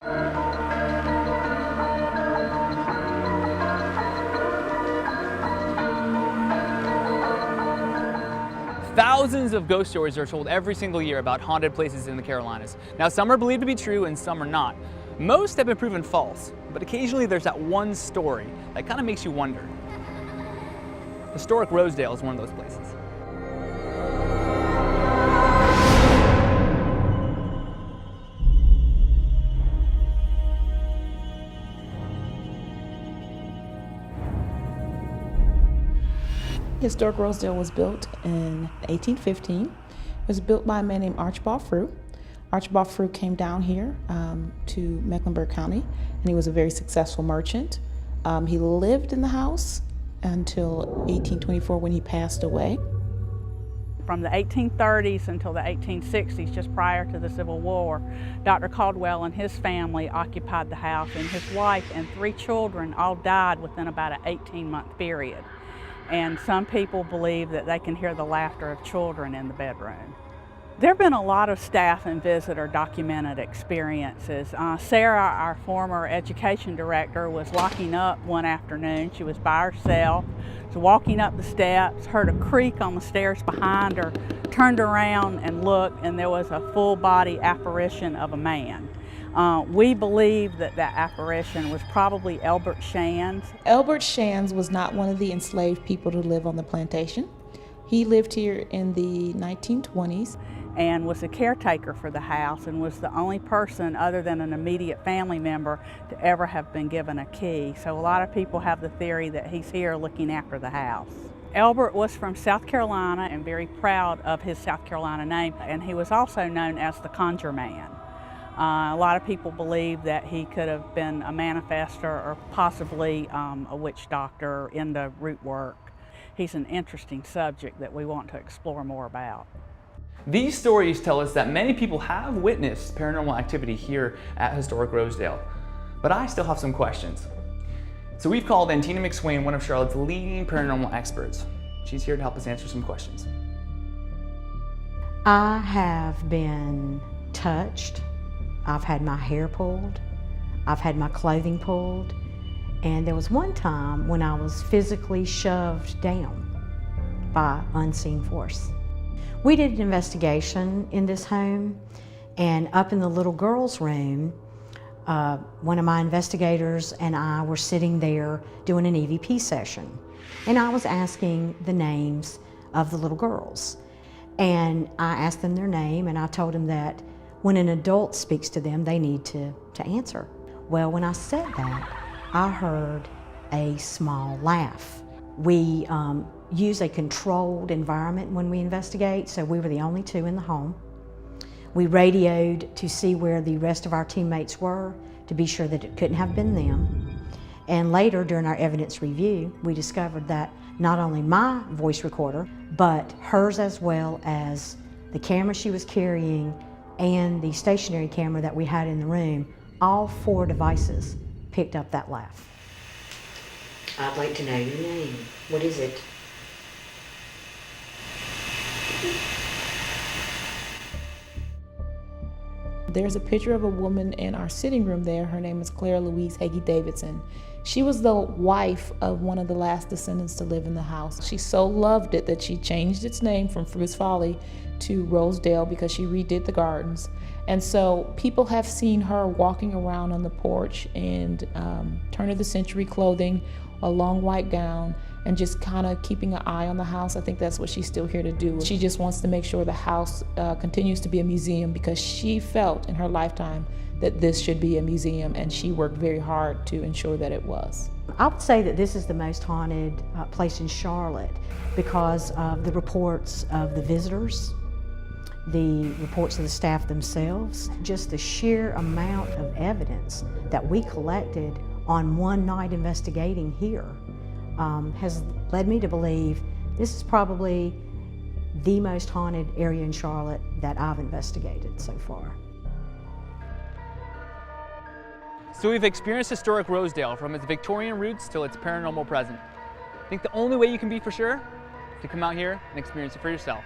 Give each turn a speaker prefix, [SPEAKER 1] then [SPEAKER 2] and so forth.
[SPEAKER 1] Thousands of ghost stories are told every single year about haunted places in the Carolinas. Now, some are believed to be true and some are not. Most have been proven false, but occasionally there's that one story that kind of makes you wonder. Historic Rosedale is one of those places.
[SPEAKER 2] Historic Rosedale was built in 1815. It was built by a man named Archibald Frew. Archibald Frew came down here to Mecklenburg County, and he was a very successful merchant. He lived in the house until 1824 when he passed away.
[SPEAKER 3] From the 1830s until the 1860s, just prior to the Civil War, Dr. Caldwell and his family occupied the house, and his wife and 3 children all died within about an 18-month period. And some people believe that they can hear the laughter of children in the bedroom. There have been a lot of staff and visitor documented experiences. Sarah, our former education director, was locking up one afternoon. She was by herself, was walking up the steps, heard a creak on the stairs behind her, turned around and looked, and there was a full body apparition of a man. We believe that that apparition was probably Elbert Shands.
[SPEAKER 2] Elbert Shands was not one of the enslaved people to live on the plantation. He lived here in the 1920s.
[SPEAKER 3] And was a caretaker for the house and was the only person other than an immediate family member to ever have been given a key. So a lot of people have the theory that he's here looking after the house. Elbert was from South Carolina and very proud of his South Carolina name, and he was also known as the Conjure Man. A lot of people believe that he could have been a manifestor or possibly a witch doctor into root work. He's an interesting subject that we want to explore more about.
[SPEAKER 1] These stories tell us that many people have witnessed paranormal activity here at Historic Rosedale, but I still have some questions. So we've called in Tina McSwain, one of Charlotte's leading paranormal experts. She's here to help us answer some questions.
[SPEAKER 4] I have been touched. I've had my hair pulled. I've had my clothing pulled. And there was one time when I was physically shoved down by unseen force. We did an investigation in this home, and up in the little girl's room, one of my investigators and I were sitting there doing an EVP session. And I was asking the names of the little girls. And I asked them their name, and I told them that when an adult speaks to them, they need to answer. Well, when I said that, I heard a small laugh. We use a controlled environment when we investigate, so we were the only 2 in the home. We radioed to see where the rest of our teammates were to be sure that it couldn't have been them. And later, during our evidence review, we discovered that not only my voice recorder, but hers as well as the camera she was carrying and the stationary camera that we had in the room, all 4 devices picked up that laugh. I'd like to know your name. What is it?
[SPEAKER 2] There's a picture of a woman in our sitting room there. Her name is Claire Louise Hagee Davidson. She was the wife of one of the last descendants to live in the house. She so loved it that she changed its name from Fruit's Folly to Rosedale because she redid the gardens. And so people have seen her walking around on the porch in turn of the century clothing, a long white gown, and just kind of keeping an eye on the house. I think that's what she's still here to do. She just wants to make sure the house continues to be a museum because she felt in her lifetime that this should be a museum, and she worked very hard to ensure that it was.
[SPEAKER 4] I would say that this is the most haunted place in Charlotte because of the reports of the visitors, the reports of the staff themselves, just the sheer amount of evidence that we collected on one night investigating here has led me to believe this is probably the most haunted area in Charlotte that I've investigated so far.
[SPEAKER 1] So we've experienced historic Rosedale from its Victorian roots till its paranormal present. I think the only way you can be for sure is to come out here and experience it for yourself.